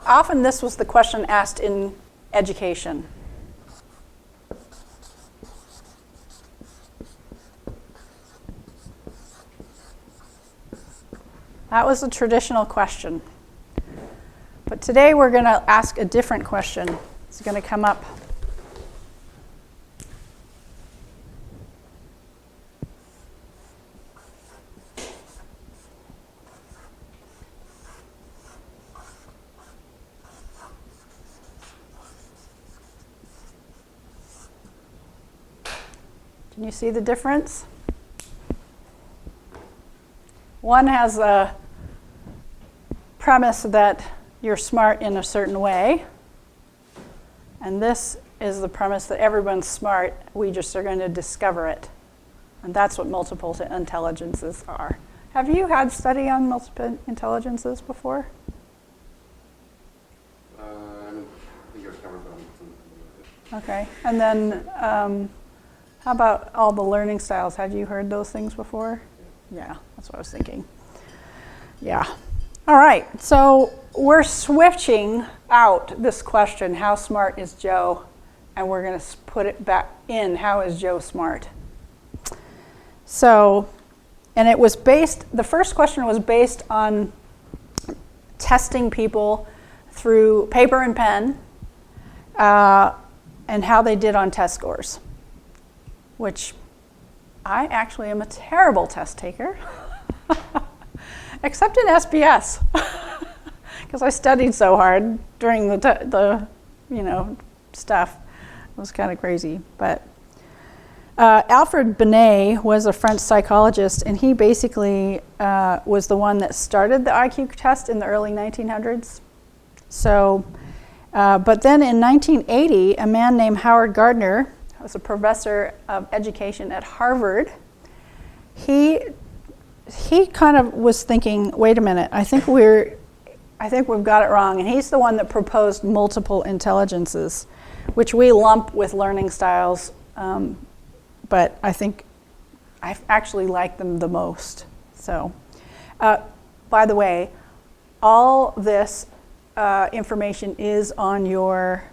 often this was the question asked in education. That was a traditional question. But today we're going to ask a different question. It's going to come up. Can you see the difference? One has a premise that you're smart in a certain way, and this is the premise that everyone's smart, we just are going to discover it. And that's what multiple intelligences are. Have you had study on multiple intelligences before? I think I've covered them. Okay, and then how about all the learning styles? Have you heard those things before? Yeah, that's what I was thinking. Yeah. All right, so we're switching out this question, how smart is Joe? And we're going to put it back in, how is Joe smart? So, and it was based, the first question was based on testing people through paper and pen and how they did on test scores, which I actually am a terrible test taker, except in SBS, because I studied so hard during the stuff. It was kind of crazy. But Alfred Binet was a French psychologist, and he basically was the one that started the IQ test in the early 1900s. So, but then in 1980, a man named Howard Gardner, who was a professor of education at Harvard, he kind of was thinking, wait a minute, I think we've got it wrong. And he's the one that proposed multiple intelligences, which we lump with learning styles, but I think I actually like them the most. So, by the way, all this information is on your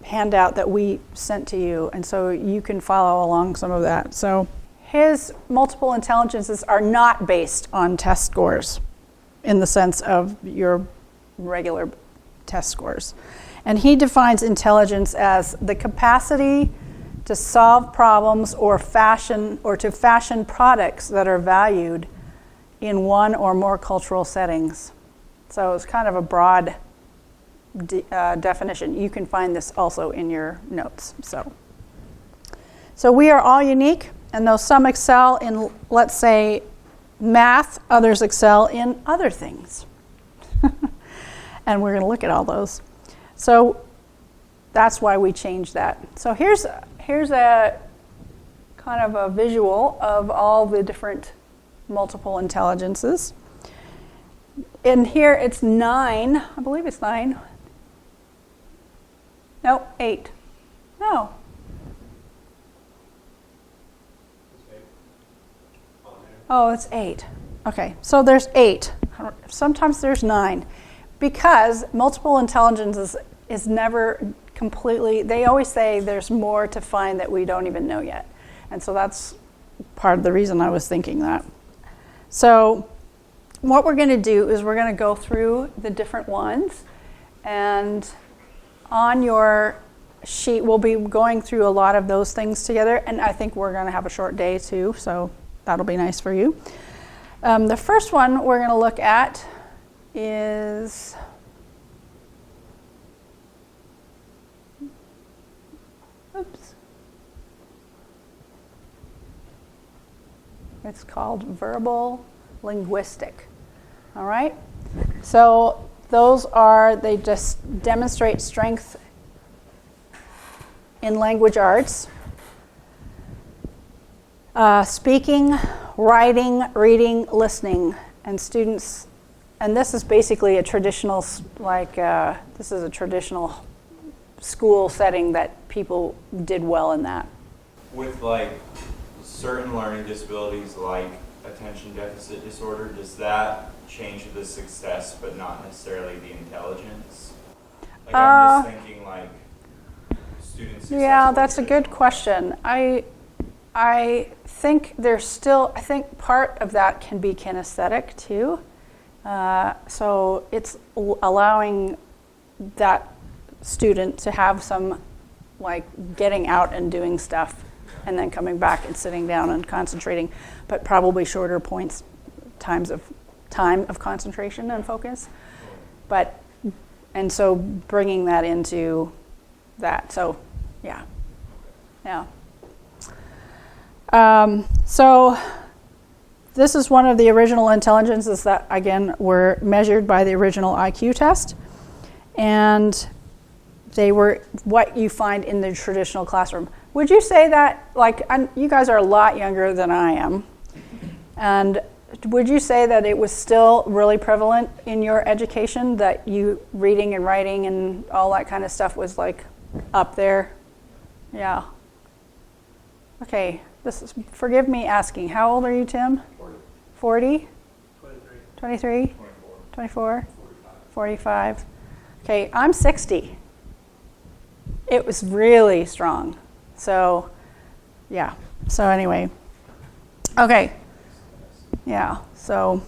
handout that we sent to you, and so you can follow along some of that. So his multiple intelligences are not based on test scores in the sense of your regular test scores. And he defines intelligence as the capacity to solve problems or to fashion products that are valued in one or more cultural settings. So it's kind of a broad definition. You can find this also in your notes. So we are all unique, and though some excel in, let's say, math, others excel in other things. And we're going to look at all those. So that's why we changed that. So here's a kind of a visual of all the different multiple intelligences. In here it's 9. I believe it's 9. No, 8. No. Oh, it's 8. Okay, so there's 8. Sometimes there's 9. Because multiple intelligence is never completely, they always say there's more to find that we don't even know yet. And so that's part of the reason I was thinking that. So what we're going to do is we're going to go through the different ones, and on your sheet we'll be going through a lot of those things together, and I think we're going to have a short day too, so that'll be nice for you. The first one we're going to look at is it's called verbal linguistic. All right? So they just demonstrate strength in language arts. Speaking, writing, reading, listening, and students, and this is basically a traditional, this is a traditional school setting that people did well in that. With certain learning disabilities like attention deficit disorder, does that change the success but not necessarily the intelligence? Like I'm just thinking like students. Yeah, that's a good question. I think there's still, I think part of that can be kinesthetic too. So it's allowing that student to have some like getting out and doing stuff and then coming back and sitting down and concentrating, but probably shorter time of concentration and focus. But, and so bringing that into that, so yeah. So this is one of the original intelligences that, again, were measured by the original IQ test. And they were what you find in the traditional classroom. Would you say that, like, you guys are a lot younger than I am, and would you say that it was still really prevalent in your education, that you reading and writing and all that kind of stuff was like up there? Yeah. Okay, forgive me asking, how old are you, Tim? 40? 23? 24? 45? Okay, I'm 60. It was really strong. So, yeah. So anyway. Okay. Yeah. So,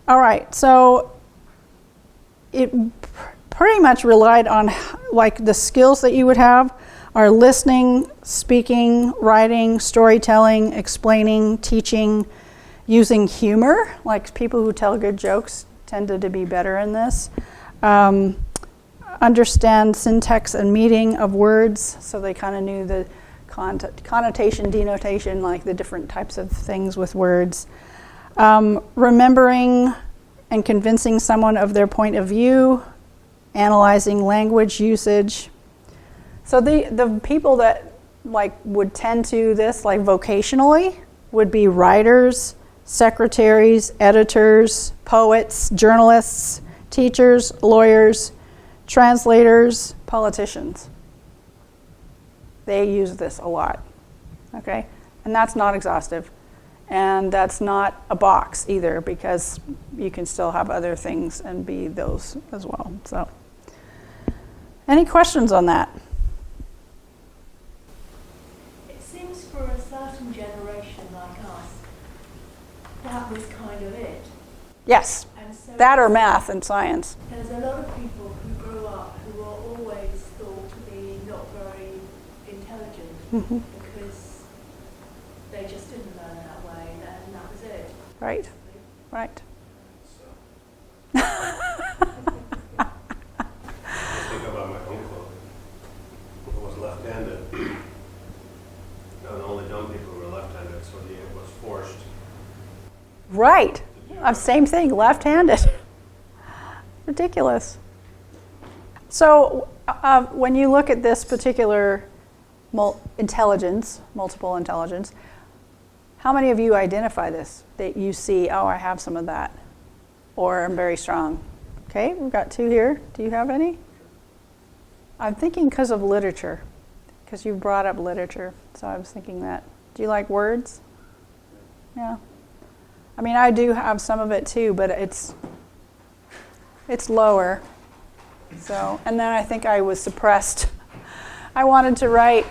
all right. So it pretty much relied on like the skills that you would have are listening, speaking, writing, storytelling, explaining, teaching, using humor. Like people who tell good jokes tended to be better in this. Understand syntax and meaning of words, so they kind of knew the connotation, denotation, like the different types of things with words. Remembering and convincing someone of their point of view, analyzing language usage. So the people that like would tend to this like vocationally would be writers, secretaries, editors, poets, journalists, teachers, lawyers, translators, politicians. They use this a lot, okay? And that's not exhaustive. And that's not a box either, because you can still have other things and be those as well. So, any questions on that? It seems for a certain generation like us, that was kind of it. Yes, And so that or math and science. there's a lot of people who grew up who were always thought to be not very intelligent because they just didn't learn that way, and that was it. Right, right. Think about my uncle, who was left-handed. And only dumb people were left-handed, so he was forced. Right. Same thing, left-handed. Ridiculous. So when you look at this particular intelligence, multiple intelligence, how many of you identify this? That you see, oh, I have some of that, or I'm very strong. Okay, we've got two here. Do you have any? I'm thinking because of literature, because you brought up literature, so I was thinking that. Do you like words? Yeah. I mean, I do have some of it too, but it's lower. So, and then I think I was suppressed. I wanted to write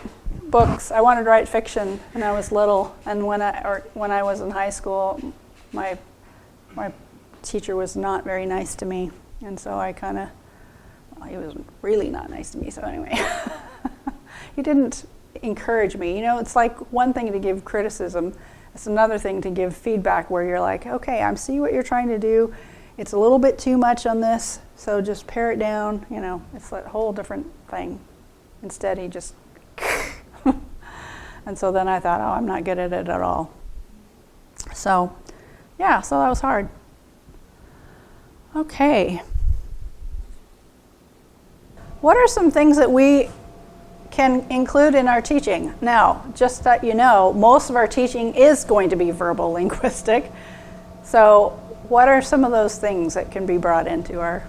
books. I wanted to write fiction when I was little, and when I was in high school, my teacher was not very nice to me, and so I he was really not nice to me. So anyway, he didn't encourage me. You know, it's like one thing to give criticism. It's another thing to give feedback where you're like, okay, I see what you're trying to do. It's a little bit too much on this, so just pare it down. You know, it's a whole different thing. Instead, he just, and so then I thought, oh, I'm not good at it at all. So, yeah, so that was hard. Okay. What are some things that we can include in our teaching? Now, just that you know, most of our teaching is going to be verbal linguistic. So what are some of those things that can be brought into our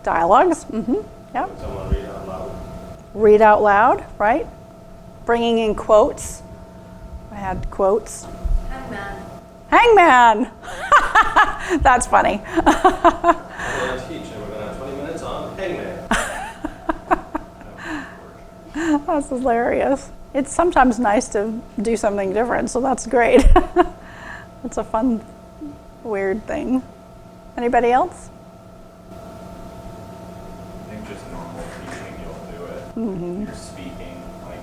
dialogues? Mm-hmm. Yep. Someone read out loud. read out loud, right? Bringing in quotes. I had quotes. Hangman. Hangman! That's funny. We're going to teach, and we're going to have 20 minutes on Hangman. That's hilarious. It's sometimes nice to do something different, so that's great. It's a fun, weird thing. Anybody else? I think just normal teaching, you'll do it. Mm-hmm. You're speaking, like,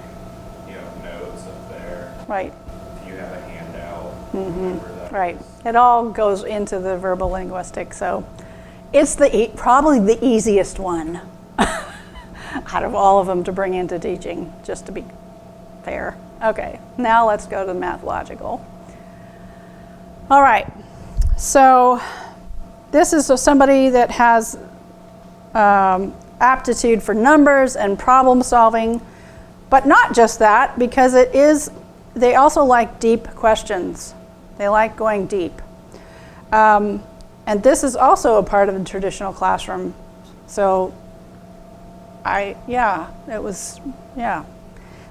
you know, notes up there. Right. If you have a handout, Mm-hmm. whatever that Right. is. It all goes into the verbal linguistic, so it's probably the easiest one out of all of them to bring into teaching, just to be fair. Okay, now let's go to the mathological. All right, so this is somebody that has aptitude for numbers and problem solving, but not just that, because they also like deep questions. They like going deep. And this is also a part of the traditional classroom. So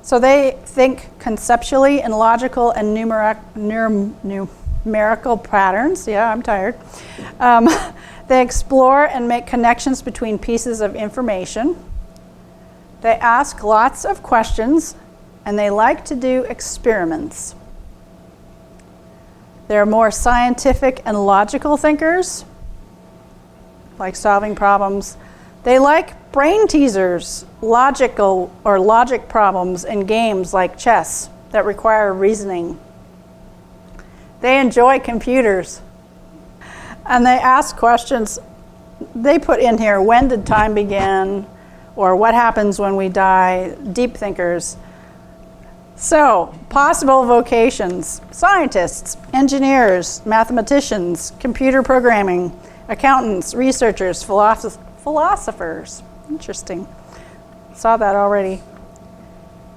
So they think conceptually in logical and numerical patterns. Yeah, I'm tired. They explore and make connections between pieces of information. They ask lots of questions, and they like to do experiments. They're more scientific and logical thinkers, like solving problems. They like brain teasers, logic problems in games like chess that require reasoning. They enjoy computers. And they ask questions. They put in here, when did time begin? Or what happens when we die? Deep thinkers. So, possible vocations: scientists, engineers, mathematicians, computer programming, accountants, researchers, philosophers. Interesting. Saw that already.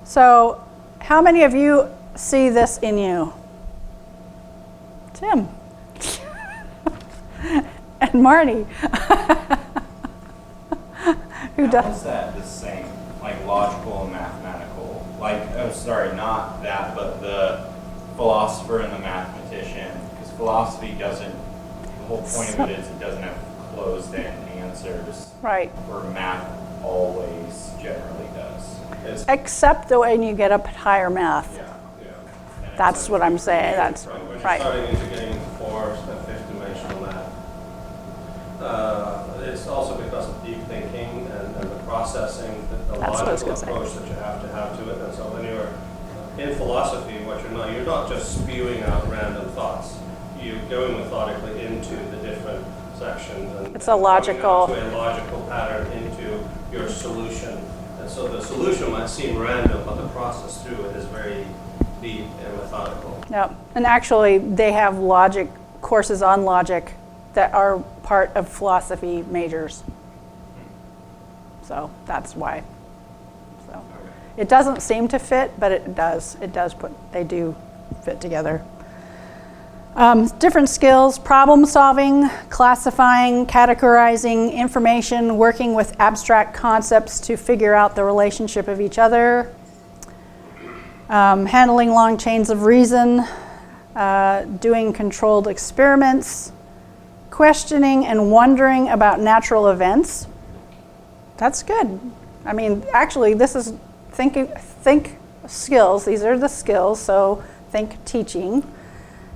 So, how many of you see this in you? Tim. And Marnie. Who How does? is that the same? Like logical and mathematical? Like, oh, sorry, not that, but the philosopher and the mathematician. Because philosophy doesn't, the whole point of it is it doesn't have closed-end answers. Right. Where math always generally does. It's, Except when you get up at higher math. yeah. And That's it's what I'm saying. That's Right, when you're right. starting into getting into fourth and fifth dimensional math. It's also because of deep thinking and the processing, the That's what I was logical gonna say. approach that you have to it. And so when you're in philosophy, you're not just spewing out random thoughts. You're going methodically into the different sections and It's a logical- coming up to a logical pattern into your solution. And so the solution might seem random, but the process through it is very deep and methodical. Yep. And actually, they have courses on logic that are part of philosophy majors. So that's why. So it doesn't seem to fit, but it does. They do fit together. Different skills: problem solving, classifying, categorizing information, working with abstract concepts to figure out the relationship of each other, handling long chains of reason, doing controlled experiments, questioning and wondering about natural events. That's good. I mean, actually, this is think skills. These are the skills, so think teaching.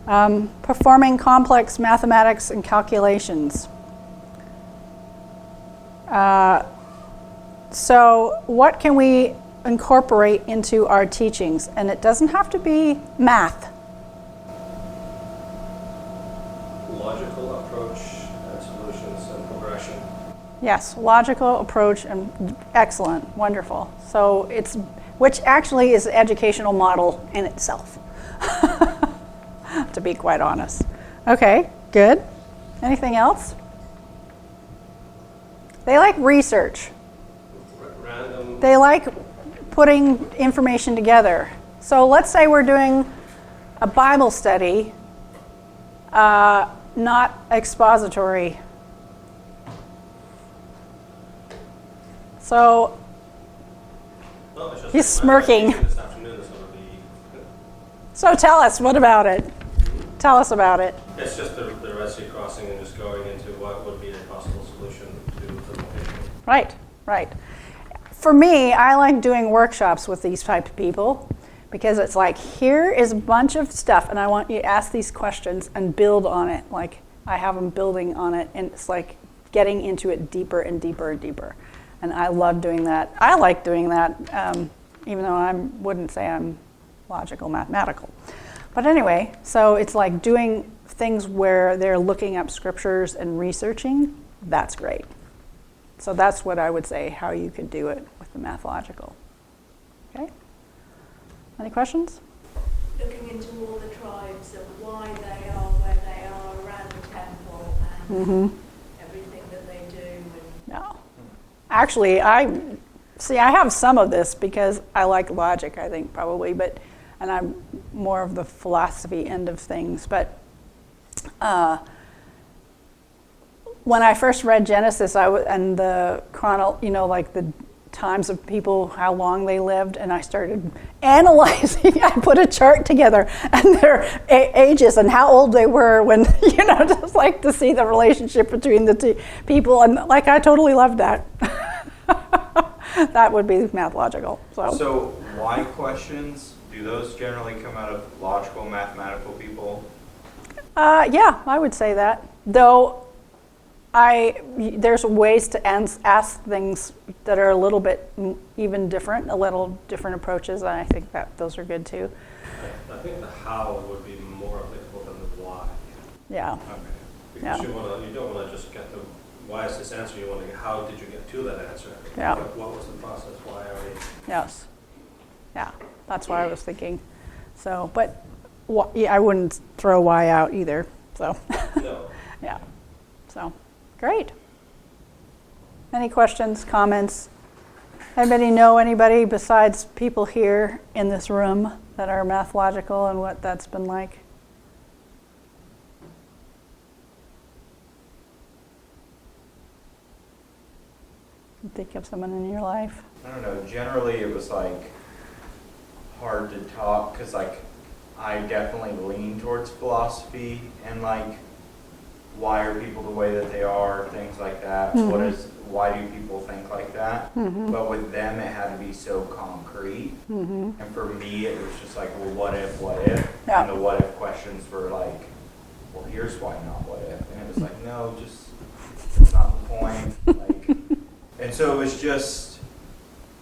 Performing complex mathematics and calculations. So what can we incorporate into our teachings? And it doesn't have to be math. Logical approach and solutions and progression. Yes, logical approach and excellent, wonderful. So which actually is an educational model in itself, to be quite honest. Okay, good. Anything else? They like research. Random. They like putting information together. So let's say we're doing a Bible study, not expository. So No, it's just He's like, well, smirking. This afternoon is going to be. So tell us, what about it? Tell us about it. It's just the Red Sea crossing and just going into what would be a possible solution to the location. Right, right. For me, I like doing workshops with these type of people because it's like, here is a bunch of stuff and I want you to ask these questions and build on it. Like I have them building on it and it's like getting into it deeper and deeper and deeper. And I love doing that. I like doing that, even though I wouldn't say I'm logical, mathematical. But anyway, so it's like doing things where they're looking up scriptures and researching. That's great. So that's what I would say, how you could do it with the mathological. Okay? Any questions? Looking into all the tribes and why they are where they are around the temple and everything that they do. And No. Actually, I have some of this because I like logic, I think, probably, and I'm more of the philosophy end of things. But when I first read Genesis, and the like the times of people, how long they lived, and I started analyzing. I put a chart together and their ages and how old they were when, just like to see the relationship between the two people. And like, I totally loved that. That would be mathological. So why questions, do those generally come out of logical, mathematical people? Yeah, I would say that. Though there's ways to ask things that are a little bit even different, a little different approaches, and I think that those are good too. I think the how would be more applicable than the why. Yeah. Okay. Because Yeah. you don't want to just get the why is this answer. You want to get how did you get to that answer? Yeah. What was the process? Why are we? Yes. Yeah, that's what I was thinking. So, but I wouldn't throw Y out either. So, No. yeah. So, great. Any questions, comments? Anybody know anybody besides people here in this room that are mathological and what that's been like? You think of someone in your life? I don't know, generally it was like hard to talk because like I definitely lean towards philosophy and like why are people the way that they are, things like that. Why do people think like that? But with them it had to be so concrete. And for me it was just like, well, what if? Yeah. And the what if questions were like, well, here's why not what if. And it was like, no, just that's not the point. Like, and so it was just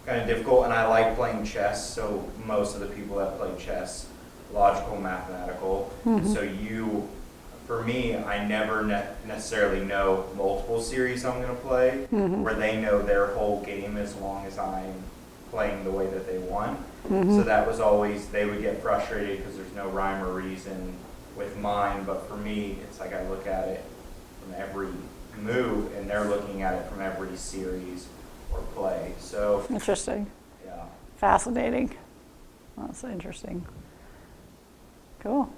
kind of difficult, and I like playing chess, so most of the people that play chess, logical, mathematical. So for me, I never necessarily know multiple series I'm going to play, where they know their whole game as long as I'm playing the way that they want. So that was always, they would get frustrated because there's no rhyme or reason with mine, but for me, it's like I look at it from every move, and they're looking at it from every series or play. So Interesting. yeah. Fascinating. That's interesting. Cool.